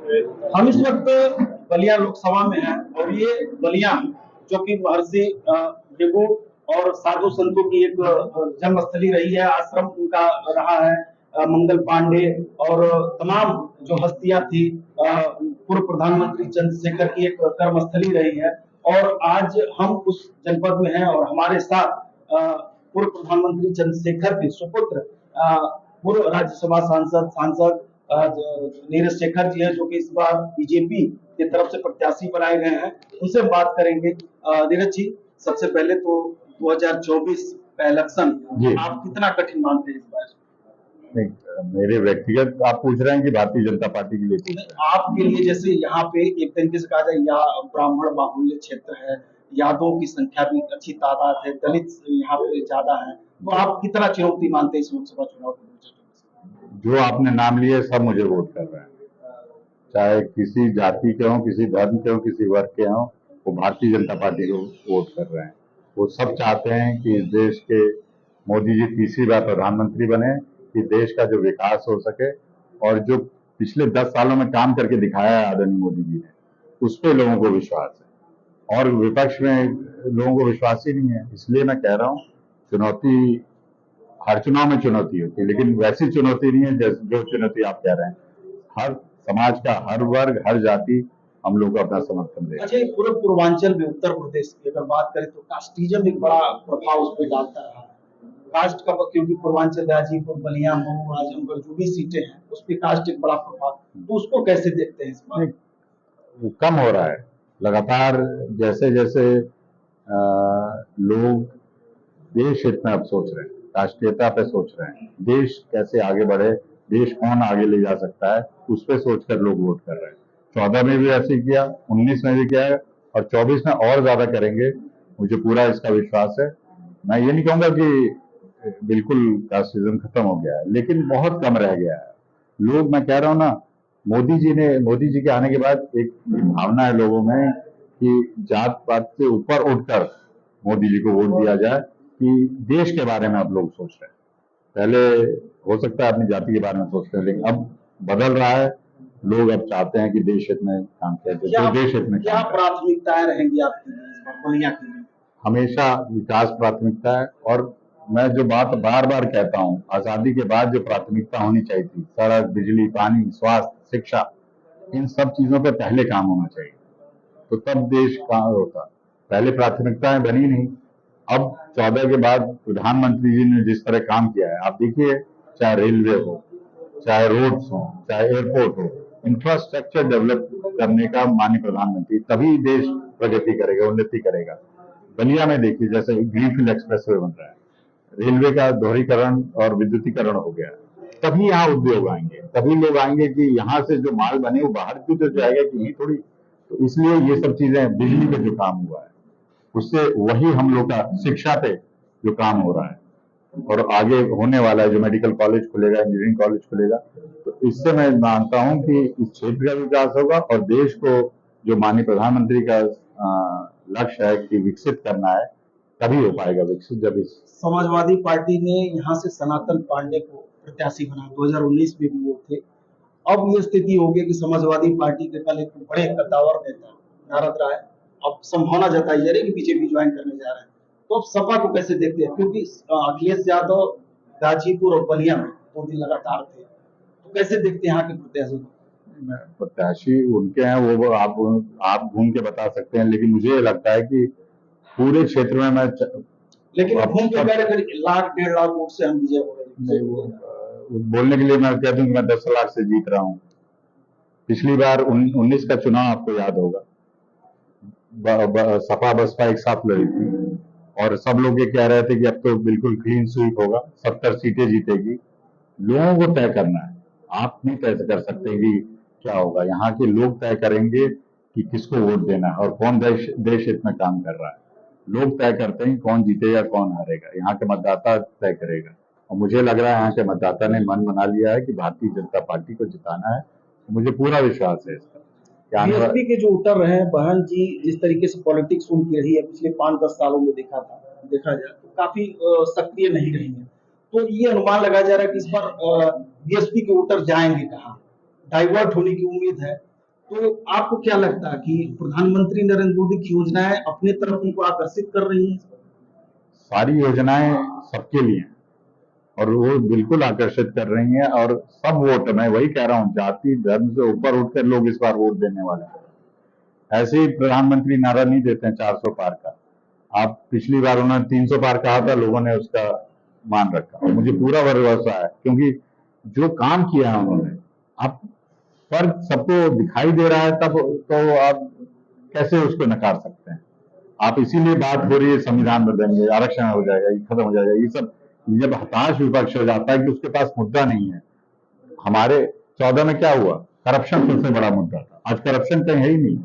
हम इस वक्त बलिया लोकसभा में हैं और ये बलिया जो कि महर्षि भृगु और साधु संतों की एक जन्मस्थली रही है, आश्रम उनका रहा है। मंगल पांडे और तमाम जो हस्तियां थी, पूर्व प्रधानमंत्री चंद्रशेखर की एक कर्मस्थली रही है। और आज हम उस जनपद में हैं और हमारे साथ पूर्व प्रधानमंत्री चंद्रशेखर के सुपुत्र पूर्व राज्यसभा सांसद नीरज शेखर जी है, जो कि इस बार बीजेपी की तरफ से प्रत्याशी बनाए गए हैं। उनसे बात करेंगे। नीरज जी, सबसे पहले तो 2024 का इलेक्शन आप कितना कठिन मानते हैं इस बार? नहीं, मेरे व्यक्तिगत आप पूछ रहे हैं कि भारतीय जनता पार्टी के लिए? आपके लिए, जैसे यहाँ पे एक तरीके से कहा जाए, यहाँ ब्राह्मण बाहुल्य क्षेत्र है, यादवों की संख्या भी अच्छी तादाद है, दलित यहाँ पे ज्यादा है, तो आप कितना चुनौती मानते हैं इस लोकसभा चुनाव को? जो आपने नाम लिए सब मुझे वोट कर रहे हैं, चाहे किसी जाति के हों, किसी धर्म के हों, किसी वर्ग के हों, वो भारतीय जनता पार्टी को वोट कर रहे हैं। वो सब चाहते हैं कि इस देश के मोदी जी तीसरी बार प्रधानमंत्री बने, कि देश का जो विकास हो सके, और जो पिछले 10 सालों में काम करके दिखाया है आदरणीय मोदी जी ने, उस पर लोगों को विश्वास है। और विपक्ष में लोगों को विश्वास ही नहीं है। इसलिए मैं कह रहा हूँ, चुनौती हर चुनाव में चुनौती होती है, लेकिन वैसी चुनौती नहीं है जो चुनौती आप कह रहे हैं। हर समाज का हर वर्ग, हर जाति हम लोग को अपना समर्थन दे। अच्छा, पूरे पूर्वांचल में उत्तर प्रदेश की अगर बात करें तो कास्टिज्म एक बड़ा प्रभाव उस पर डालता रहा है। कास्ट का, क्योंकि पूर्वांचल गाजीपुर, बलिया, मऊ, आजमगढ़ जो भी सीटें हैं उस पर कास्ट एक बड़ा प्रभाव, तो उसको कैसे देखते हैं इस बार? वो कम हो रहा है लगातार। जैसे जैसे लोग देश हित में अब सोच रहे हैं, राष्ट्रीयता पे सोच रहे हैं, देश कैसे आगे बढ़े, देश कौन आगे ले जा सकता है, उस पे सोचकर लोग वोट कर रहे हैं। 14 में भी ऐसे किया, 19 में भी किया है, और 24 में और ज्यादा करेंगे, मुझे पूरा इसका विश्वास है। मैं ये नहीं कहूंगा कि बिल्कुल कास्टिज्म खत्म हो गया है, लेकिन बहुत कम रह गया है। लोग, मैं कह रहा हूँ ना, मोदी जी के आने के बाद एक भावना है लोगों में कि जात पात से ऊपर उठकर मोदी जी को वोट दिया जाए, कि देश के बारे में अब लोग सोच रहे हैं। पहले हो सकता है अपनी जाति के बारे में सोचते हैं, लेकिन अब बदल रहा है। लोग अब चाहते हैं कि देश हित में काम किया जाए। देश हित में क्या प्राथमिकताएं रहेंगी आपकी बलिया के लिए? हमेशा विकास प्राथमिकता है। और मैं जो बात बार बार कहता हूँ, आजादी के बाद जो प्राथमिकता होनी चाहिए थी, सड़क, बिजली, पानी, स्वास्थ्य, शिक्षा, इन सब चीजों पे पहले काम होना चाहिए, तो तब देश कहाँ होता। पहले प्राथमिकताएं बनी नहीं। अब 14 के बाद प्रधानमंत्री जी ने जिस तरह काम किया है, आप देखिए, चाहे रेलवे हो, चाहे रोड्स हो, चाहे एयरपोर्ट हो, इंफ्रास्ट्रक्चर डेवलप करने का माननीय प्रधानमंत्री, तभी देश प्रगति करेगा, उन्नति करेगा। बलिया में देखिए, जैसे ग्रीनफील्ड एक्सप्रेसवे बन रहा है, रेलवे का दोहरीकरण और विद्युतीकरण हो गया, तभी यहाँ उद्योग आएंगे, तभी लोग आएंगे कि यहाँ से जो माल बने वो बाहर भी तो जाएगा कि नहीं थोड़ी। तो इसलिए ये सब चीजें, बिजली पे जो काम हुआ है उससे, वही हम लोग का शिक्षा पे जो काम हो रहा है और आगे होने वाला है, जो मेडिकल कॉलेज खुलेगा, इंजीनियरिंग कॉलेज खुलेगा, तो इससे मैं मानता हूं कि इस क्षेत्र का विकास होगा और देश को जो माननीय प्रधानमंत्री का लक्ष्य है कि विकसित करना है, तभी हो पाएगा विकसित। जब इस समाजवादी पार्टी ने यहाँ से सनातन पांडे को प्रत्याशी बनाया, 2019 में भी वो थे। अब ये स्थिति हो गई कि समाजवादी पार्टी के कल एक बड़े कद्दावर नेता नारद राय अब संभावना जताई जा रही है कि बीजेपी ज्वाइन करने जा रहे हैं, तो अब सपा को कैसे देखते हैं? क्योंकि अखिलेश यादव गाजीपुर और बलिया में 2 दिन लगातार थे, तो कैसे देखते हैं यहाँ के प्रत्याशी को? प्रत्याशी उनके हैं, वो आप घूम के बता सकते हैं, लेकिन मुझे ये लगता है कि पूरे क्षेत्र में मैं, लेकिन घूम के कह रहे 1 लाख 1.5 लाख वोट से हम विजय हो रहे हैं। बोलने के लिए मैं कह दूं मैं 10 लाख से जीत रहा हूँ। पिछली बार 19 का चुनाव आपको याद होगा, सपा बसपा एक साथ लड़ी थी और सब लोग ये कह रहे थे कि अब तो बिल्कुल क्लीन स्वीप होगा, 70 सीटें जीतेगी। लोगों को तय करना है, आप नहीं तय कर सकते कि क्या होगा। यहाँ के लोग तय करेंगे कि किसको वोट देना है और कौन देश हित में काम कर रहा है। लोग तय करते हैं कौन जीतेगा कौन हारेगा, यहाँ के मतदाता तय करेगा। और मुझे लग रहा है यहाँ के मतदाता ने मन बना लिया है कि भारतीय जनता पार्टी को जिताना है। मुझे पूरा विश्वास है इसका। बीएसपी के जो उतर रहे हैं बहन जी, जिस तरीके से पॉलिटिक्स उनकी रही है पिछले 5-10 सालों में, देखा जाए तो काफी सक्रिय नहीं रही है, तो ये अनुमान लगाया जा रहा है कि इस बार बीएसपी के वोटर जाएंगे कहाँ, डाइवर्ट होने की उम्मीद है। तो आपको क्या लगता है कि प्रधानमंत्री नरेंद्र मोदी की योजनाएं अपने तरफ उनको आकर्षित कर रही हैं? सारी योजनाएं सबके लिए हैं और वो बिल्कुल आकर्षित कर रही हैं। और सब वोट, मैं वही कह रहा हूँ, जाति धर्म से ऊपर उठकर लोग इस बार वोट देने वाले हैं। ऐसे ही प्रधानमंत्री नारा नहीं देते हैं 400 पार का। आप पिछली बार उन्होंने 300 पार कहा था, लोगों ने उसका मान रखा। मुझे पूरा भरोसा है, क्योंकि जो काम किया है उन्होंने, आप फर्क सबको दिखाई दे रहा है, तब तो आप कैसे उसको नकार सकते हैं? आप इसीलिए बात हो रही है संविधान बदलेंगे, आरक्षण हो जाएगा, ये खत्म हो जाएगा, ये सब जब हताश विपक्ष हो जाता है कि उसके पास मुद्दा नहीं है। हमारे 14 में क्या हुआ? करप्शन सबसे बड़ा मुद्दा था। आज करप्शन कहीं है ही नहीं,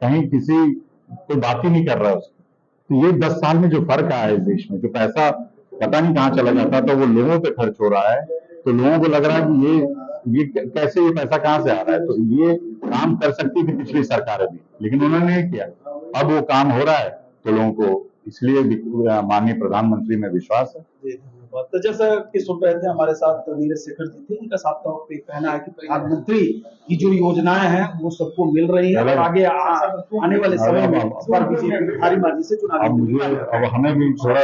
कहीं किसी कोई बात ही नहीं कर रहा है उसकी। तो ये 10 साल में जो फर्क आया है इस देश में, जो पैसा पता नहीं कहाँ चला जाता तो वो लोगों पे खर्च हो रहा है, तो लोगों को लग रहा है कि ये कैसे, ये पैसा कहाँ से आ रहा है। तो ये काम कर सकती थी पिछली सरकारें भी, लेकिन उन्होंने नहीं किया। अब वो काम हो रहा है तो लोगों को इसलिए माननीय प्रधानमंत्री में विश्वास है। जी, धन्यवाद। तो जैसा कि सुन रहे थे, हमारे साथ नीरज शेखर जी थे। इनका साफ तौर पे कहना है कि प्रधानमंत्री की जो योजनाएं हैं वो सबको मिल रही हैं और आगे आने वाले समय में इस बार बीजेपी भारी मार्जिन से चुनाव अब हमें भी थोड़ा